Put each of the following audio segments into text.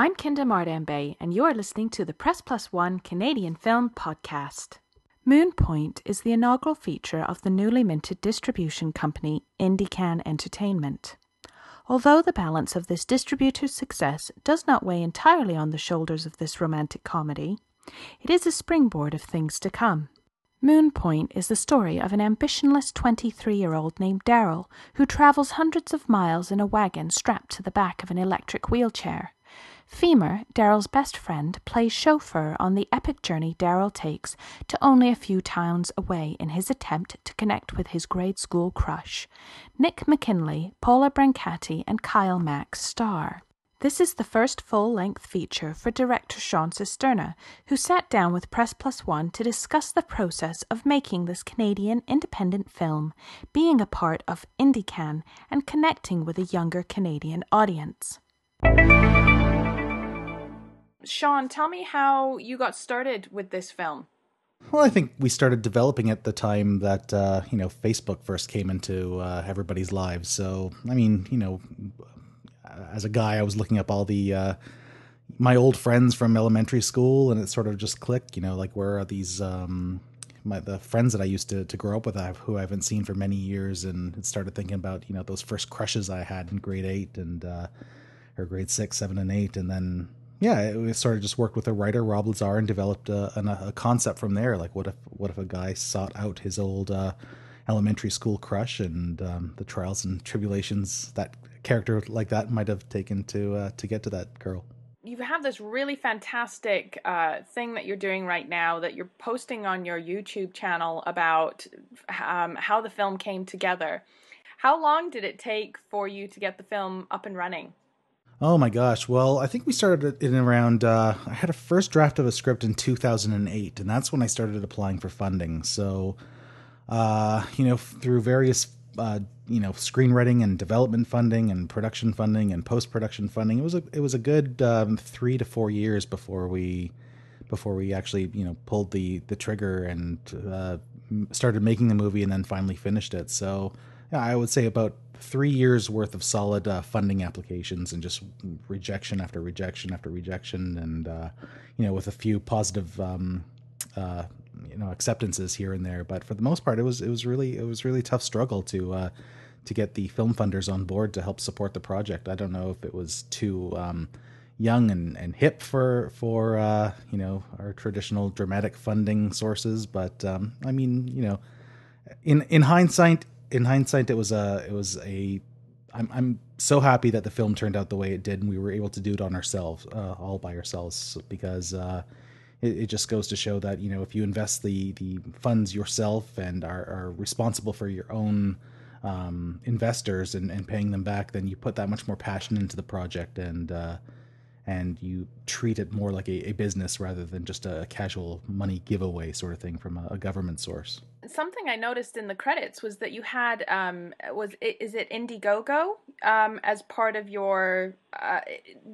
I'm Kinda Mardambe, and you're listening to the Press Plus One Canadian Film Podcast. Moon Point is the inaugural feature of the newly minted distribution company IndieCan Entertainment. Although the balance of this distributor's success does not weigh entirely on the shoulders of this romantic comedy, it is a springboard of things to come. Moon Point is the story of an ambitionless 23-year-old named Daryl who travels hundreds of miles in a wagon strapped to the back of an electric wheelchair. Femur, Daryl's best friend, plays chauffeur on the epic journey Daryl takes to only a few towns away in his attempt to connect with his grade school crush. Nick McKinley, Paula Brancati, and Kyle Mack star. This is the first full-length feature for director Sean Cisterna, who sat down with Press Plus One to discuss the process of making this Canadian independent film, being a part of IndieCan, and connecting with a younger Canadian audience. Sean, tell me how you got started with this film. Well, I think we started developing at the time that, Facebook first came into everybody's lives. So, as a guy, I was looking up all the my old friends from elementary school, and it sort of just clicked, where are these the friends that I used to grow up with, who I haven't seen for many years, and it started thinking about, those first crushes I had in grade 8 and or grade 6, 7, and 8, and then it sort of just worked with a writer, Rob Lazar, and developed a concept from there. Like, what if a guy sought out his old elementary school crush, and the trials and tribulations that character like that might have taken to get to that girl. You have this really fantastic thing that you're doing right now that you're posting on your YouTube channel about how the film came together. How long did it take for you to get the film up and running? Oh my gosh. Well, I think we started in around, I had a first draft of a script in 2008, and that's when I started applying for funding. So, through various, screenwriting and development funding and production funding and post-production funding, it was a good 3 to 4 years before we actually, pulled the trigger and started making the movie and then finally finished it. So, yeah, I would say about 3 years worth of solid funding applications and just rejection after rejection after rejection, and with a few positive acceptances here and there. But for the most part, it was really tough struggle to get the film funders on board to help support the project. I don't know if it was too young and hip for our traditional dramatic funding sources, but in hindsight, I'm so happy that the film turned out the way it did, and we were able to do it on ourselves, all by ourselves, because it just goes to show that, if you invest the funds yourself and are responsible for your own investors and paying them back, then you put that much more passion into the project, and you treat it more like a business rather than just a casual money giveaway sort of thing from a government source. Something I noticed in the credits was that you had, is it Indiegogo as part of your,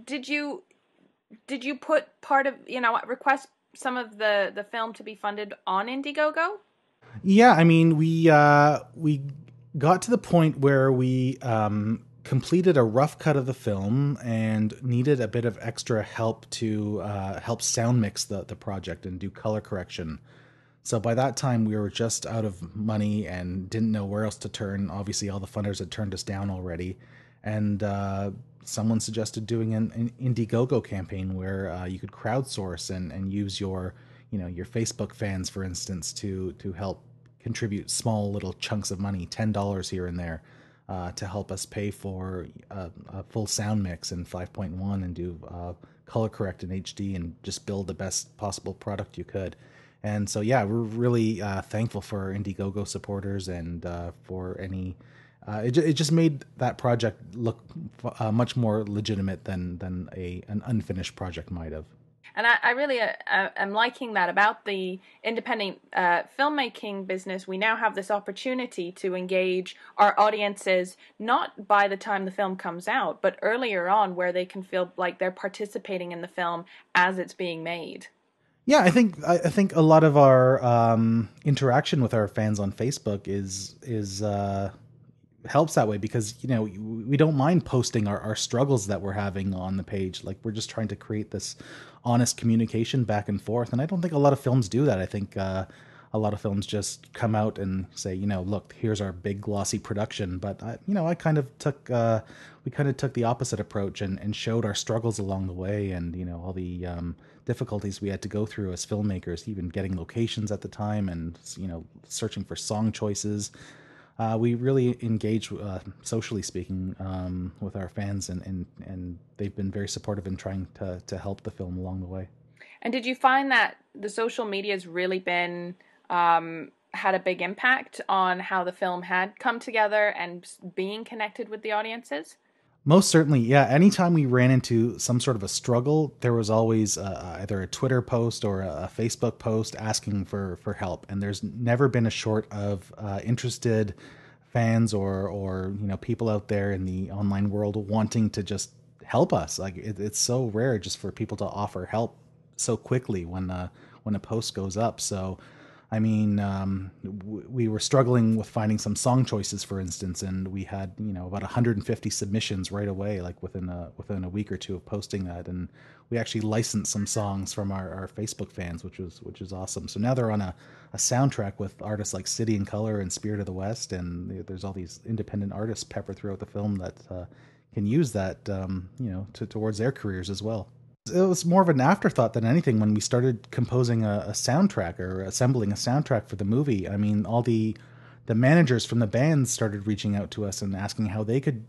did you put part of, request some of the film to be funded on Indiegogo? Yeah, we got to the point where we completed a rough cut of the film and needed a bit of extra help to help sound mix the project and do color correction. So by that time, we were just out of money and didn't know where else to turn. Obviously, all the funders had turned us down already. And someone suggested doing an Indiegogo campaign where you could crowdsource and use your Facebook fans, for instance, to help contribute small little chunks of money, $10 here and there, to help us pay for a full sound mix in 5.1 and do color correct in HD and just build the best possible product you could. And so, yeah, we're really thankful for our Indiegogo supporters and for any. It just made that project look much more legitimate than an unfinished project might have. And I really am liking that about the independent filmmaking business. We now have this opportunity to engage our audiences, not by the time the film comes out, but earlier on, where they can feel like they're participating in the film as it's being made. Yeah, I think a lot of our interaction with our fans on Facebook is helps that way because, we don't mind posting our struggles that we're having on the page. Like, we're just trying to create this honest communication back and forth. And I don't think a lot of films do that. I think a lot of films just come out and say, look, here's our big glossy production. But I kind of took we kind of took the opposite approach and showed our struggles along the way, and all the difficulties we had to go through as filmmakers, even getting locations at the time, and searching for song choices. We really engage, socially speaking, with our fans, and they've been very supportive in trying to help the film along the way. And did you find that the social media has really been had a big impact on how the film had come together and being connected with the audiences? Most certainly, yeah. Anytime we ran into some sort of a struggle, there was always either a Twitter post or a Facebook post asking for help. And there's never been a short of interested fans or people out there in the online world wanting to just help us. Like, it's so rare just for people to offer help so quickly when a post goes up. So I mean, we were struggling with finding some song choices, for instance, and we had about 150 submissions right away, like within a week or two of posting that, and we actually licensed some songs from our Facebook fans, which is awesome. So now they're on a soundtrack with artists like City and Color and Spirit of the West, and there's all these independent artists peppered throughout the film that can use that towards their careers as well. It was more of an afterthought than anything when we started composing a soundtrack or assembling a soundtrack for the movie. I mean, all the managers from the bands started reaching out to us and asking how they could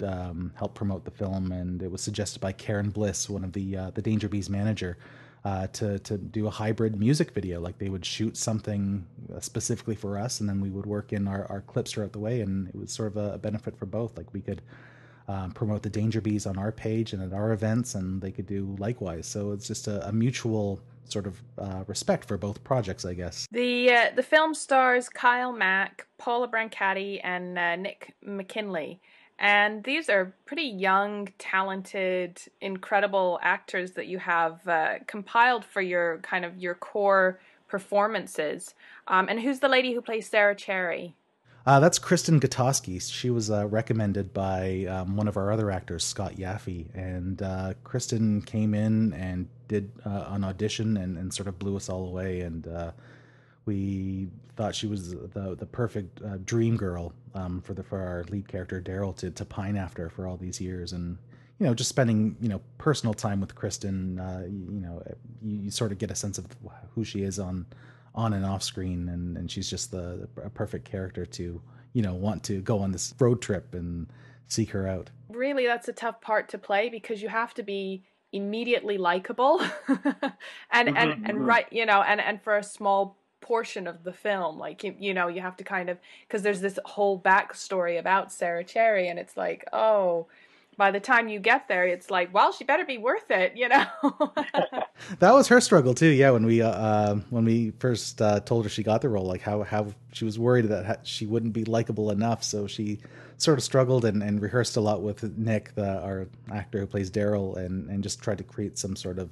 help promote the film, and it was suggested by Karen Bliss, one of the Danger Bees manager, to do a hybrid music video. Like, they would shoot something specifically for us, and then we would work in our clips throughout the way, and it was sort of a benefit for both. Like, we could promote the Danger Bees on our page and at our events, and they could do likewise. So it's just a mutual sort of respect for both projects, I guess. The film stars Kyle Mack, Paula Brancati, and Nick McKinley. And these are pretty young, talented, incredible actors that you have compiled for your core performances. And who's the lady who plays Sarah Cherry? That's Kristen Gutowski. She was recommended by one of our other actors, Scott Yaffe. And Kristen came in and did an audition and sort of blew us all away. And we thought she was the perfect dream girl for our lead character, Daryl, to pine after for all these years. And, just spending, personal time with Kristen, you sort of get a sense of who she is on and off screen, and she's just a perfect character to want to go on this road trip and seek her out. Really, that's a tough part to play because you have to be immediately likable and right, and for a small portion of the film, like you have to kind of, because there's this whole backstory about Sarah Cherry, and it's like, oh, by the time you get there, it's like, well, she better be worth it, That was her struggle too. Yeah, when we first told her she got the role, like how she was worried that she wouldn't be likable enough, so she sort of struggled and rehearsed a lot with Nick, our actor who plays Daryl, and just tried to create some sort of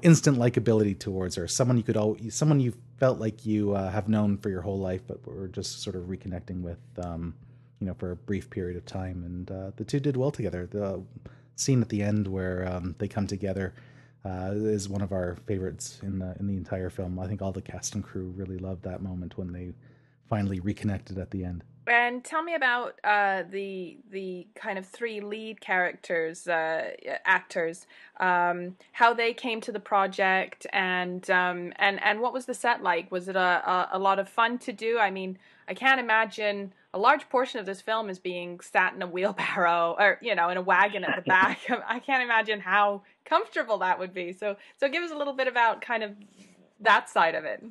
instant likability towards her. Someone you felt like you have known for your whole life, but were just sort of reconnecting with. For a brief period of time, and the two did well together. The scene at the end where they come together is one of our favorites in the entire film. I think all the cast and crew really loved that moment when they finally reconnected at the end. And tell me about the kind of three lead characters, actors, how they came to the project, and what was the set like? Was it a lot of fun to do? I mean, I can't imagine a large portion of this film is being sat in a wheelbarrow or in a wagon at the back. I can't imagine how comfortable that would be. So give us a little bit about kind of that side of it.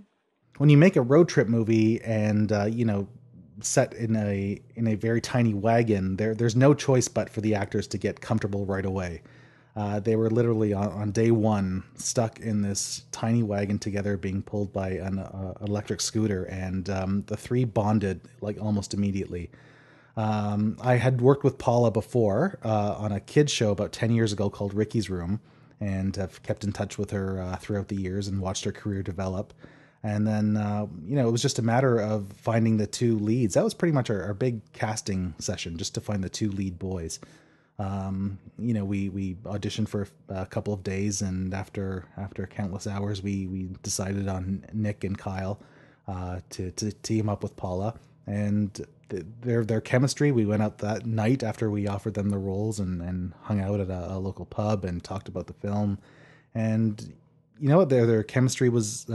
When you make a road trip movie and set in a very tiny wagon, there's no choice but for the actors to get comfortable right away. They were literally on day one stuck in this tiny wagon together, being pulled by an electric scooter, and the three bonded like almost immediately. I had worked with Paula before on a kids show about 10 years ago called Ricky's Room, and have kept in touch with her throughout the years and watched her career develop. And then, it was just a matter of finding the two leads. That was pretty much our big casting session, just to find the two lead boys. We auditioned for a couple of days, and after countless hours, we decided on Nick and Kyle to team up with Paula. And their chemistry. We went out that night after we offered them the roles, and hung out at a local pub and talked about the film. And their chemistry was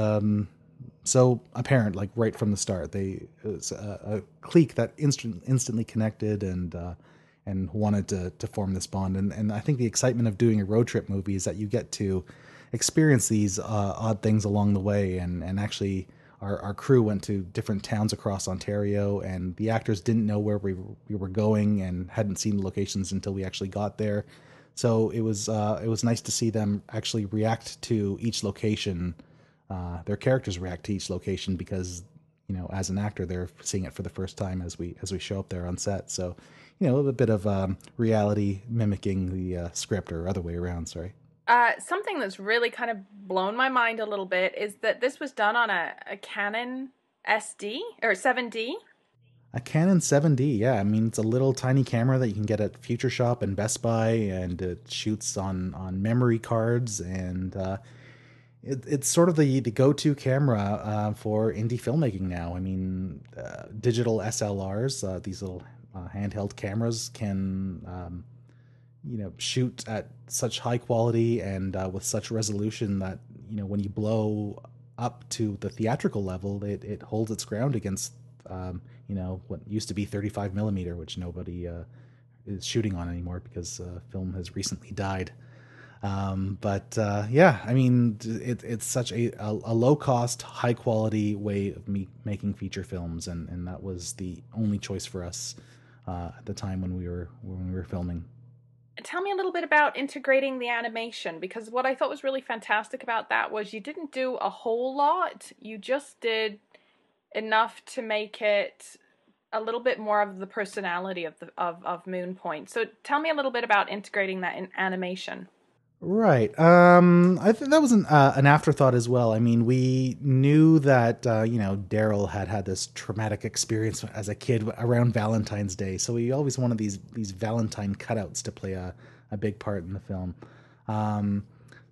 so apparent, like right from the start. It was a clique that instantly connected and wanted to form this bond. And I think the excitement of doing a road trip movie is that you get to experience these odd things along the way. And actually, our crew went to different towns across Ontario, and the actors didn't know where we were going and hadn't seen the locations until we actually got there. So it was nice to see them actually react to each location. Their characters react to each location because, as an actor, they're seeing it for the first time as we show up there on set. So, a bit of reality mimicking the script, or other way around. Sorry. Something that's really kind of blown my mind a little bit is that this was done on a Canon SD or 7D. A Canon 7D, yeah. I mean, it's a little tiny camera that you can get at Future Shop and Best Buy, and it shoots on memory cards, and it's sort of the go-to camera for indie filmmaking now. I mean, digital SLRs, these little handheld cameras, can shoot at such high quality and with such resolution that when you blow up to the theatrical level, it holds its ground against what used to be 35 millimeter, which nobody is shooting on anymore because film has recently died. Yeah, I mean, it's such a low cost, high quality way of making feature films, and that was the only choice for us at the time when we were filming. Tell me a little bit about integrating the animation, because what I thought was really fantastic about that was you didn't do a whole lot. You just did enough to make it a little bit more of the personality of Moon Point. So tell me a little bit about integrating that in animation. Right. I think that was an afterthought as well. I mean, we knew that Daryl had this traumatic experience as a kid around Valentine's Day, so we always wanted these Valentine cutouts to play a big part in the film.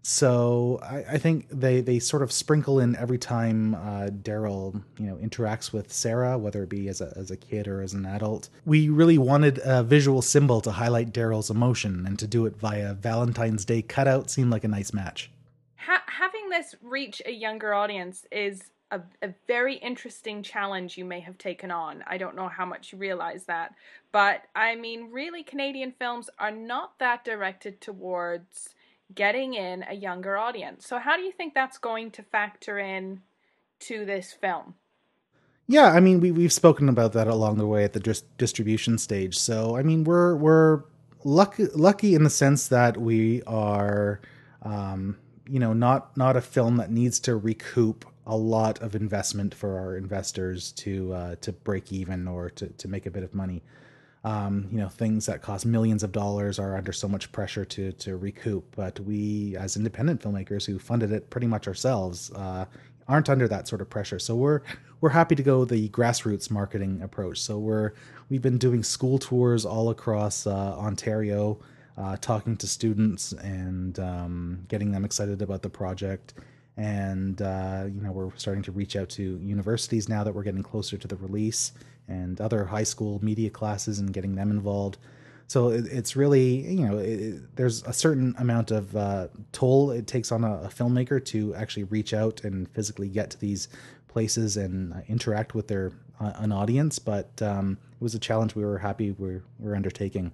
So I think they sort of sprinkle in every time Daryl interacts with Sarah, whether it be as a kid or as an adult. We really wanted a visual symbol to highlight Daryl's emotion, and to do it via Valentine's Day cutout seemed like a nice match. Having this reach a younger audience is a very interesting challenge you may have taken on. I don't know how much you realize that, but I mean, really, Canadian films are not that directed towards getting in a younger audience. So how do you think that's going to factor in to this film? Yeah, I mean, we've spoken about that along the way at the distribution stage. So I mean, we're lucky in the sense that we are, not a film that needs to recoup a lot of investment for our investors to break even, or to make a bit of money. Things that cost millions of dollars are under so much pressure to recoup. But we, as independent filmmakers who funded it pretty much ourselves, aren't under that sort of pressure. So we're happy to go the grassroots marketing approach. So we've been doing school tours all across Ontario, talking to students and getting them excited about the project. And we're starting to reach out to universities now that we're getting closer to the release, and other high school media classes, and getting them involved. So it's really, there's a certain amount of toll it takes on a filmmaker to actually reach out and physically get to these places and interact with an audience. But it was a challenge we were happy we're undertaking.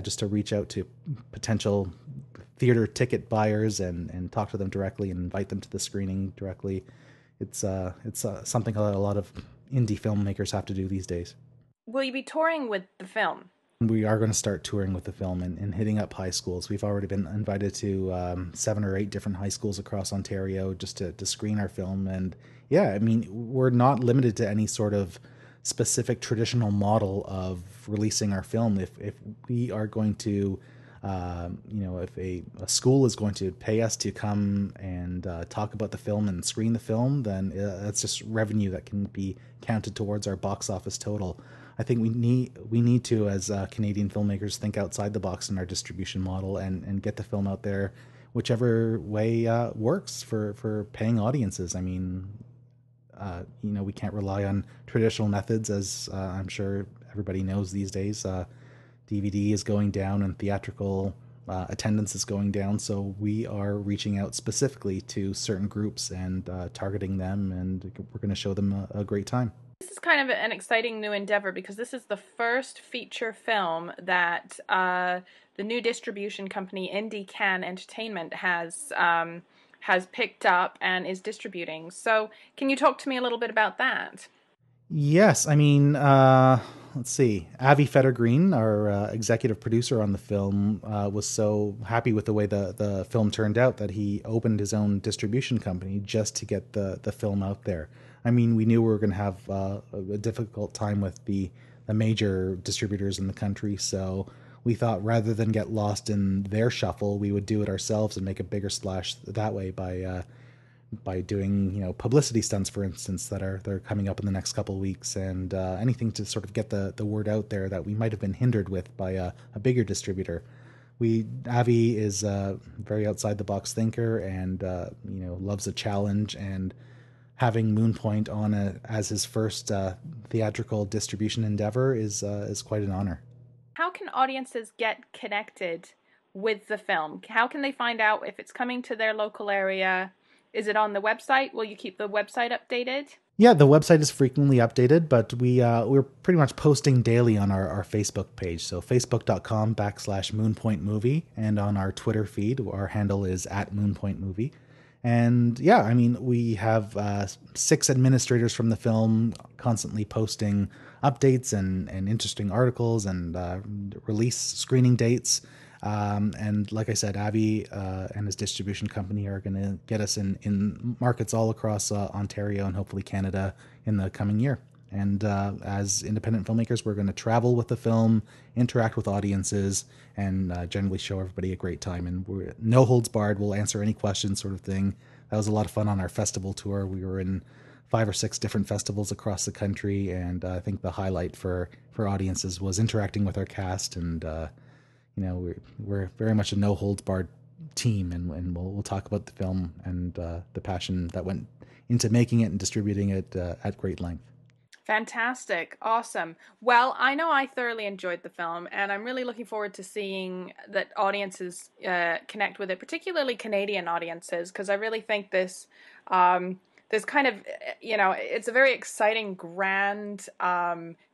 Just to reach out to potential theater ticket buyers and talk to them directly and invite them to the screening directly. It's something that a lot of indie filmmakers have to do these days. Will you be touring with the film? We are going to start touring with the film and hitting up high schools. We've already been invited to 7 or 8 different high schools across Ontario just to screen our film. And yeah, I mean, we're not limited to any sort of specific traditional model of releasing our film. If we are going to If a school is going to pay us to come and talk about the film and screen the film, then that's just revenue that can be counted towards our box office total. I think we need to, as Canadian filmmakers, think outside the box in our distribution model and get the film out there whichever way works for paying audiences. I mean, we can't rely on traditional methods, as I'm sure everybody knows these days. DVD is going down and theatrical attendance is going down. So we are reaching out specifically to certain groups and targeting them, and we're going to show them a great time. This is kind of an exciting new endeavor because this is the first feature film that the new distribution company Indie Can Entertainment has picked up and is distributing. So can you talk to me a little bit about that? Yes, I mean, let's see. Avi Fettergreen, our executive producer on the film, was so happy with the way the film turned out that he opened his own distribution company just to get the film out there. I mean, we knew we were going to have a difficult time with the major distributors in the country, so we thought rather than get lost in their shuffle, we would do it ourselves and make a bigger splash that way by doing publicity stunts, for instance, that are coming up in the next couple of weeks, and anything to sort of get the word out there that we might have been hindered with by a bigger distributor. Avi is a very outside the box thinker and loves a challenge, and having Moonpoint on as his first theatrical distribution endeavor is quite an honor. How can audiences get connected with the film? How can they find out if it's coming to their local area? Is it on the website? Will you keep the website updated? Yeah, the website is frequently updated, but we're pretty much posting daily on our Facebook page. So facebook.com/moonpointmovie, and on our Twitter feed, our handle is @moonpointmovie. And yeah, I mean, we have 6 administrators from the film constantly posting updates and interesting articles and release screening dates. And like I said, Avi and his distribution company are going to get us in markets all across Ontario and hopefully Canada in the coming year. And as independent filmmakers, we're going to travel with the film, interact with audiences, and generally show everybody a great time. And we're no holds barred. We'll answer any questions, sort of thing. That was a lot of fun on our festival tour. We were in 5 or 6 different festivals across the country, and I think the highlight for audiences was interacting with our cast. And we're very much a no holds barred team, and we'll talk about the film and the passion that went into making it and distributing it at great length. Fantastic. Awesome. Well, I know I thoroughly enjoyed the film, and I'm really looking forward to seeing that audiences connect with it, particularly Canadian audiences, because I really think this kind of, it's a very exciting, grand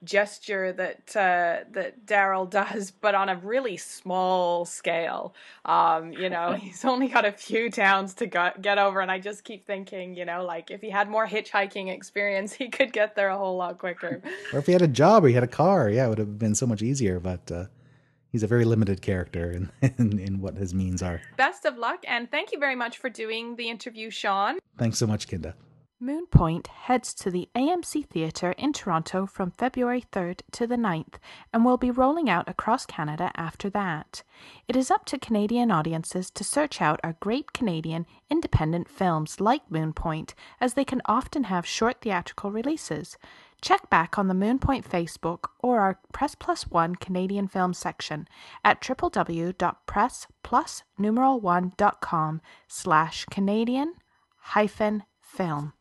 gesture that Daryl does, but on a really small scale. He's only got a few towns to get over, and I just keep thinking, like if he had more hitchhiking experience, he could get there a whole lot quicker. Or if he had a job or he had a car, yeah, it would have been so much easier, but he's a very limited character in what his means are. Best of luck, and thank you very much for doing the interview, Sean. Thanks so much, Kinda. Moonpoint heads to the AMC Theatre in Toronto from February 3rd to the 9th and will be rolling out across Canada after that. It is up to Canadian audiences to search out our great Canadian independent films like Moonpoint, as they can often have short theatrical releases. Check back on the Moonpoint Facebook or our Press Plus One Canadian film section at www.pressplusnumeral1.com/Canadian-film.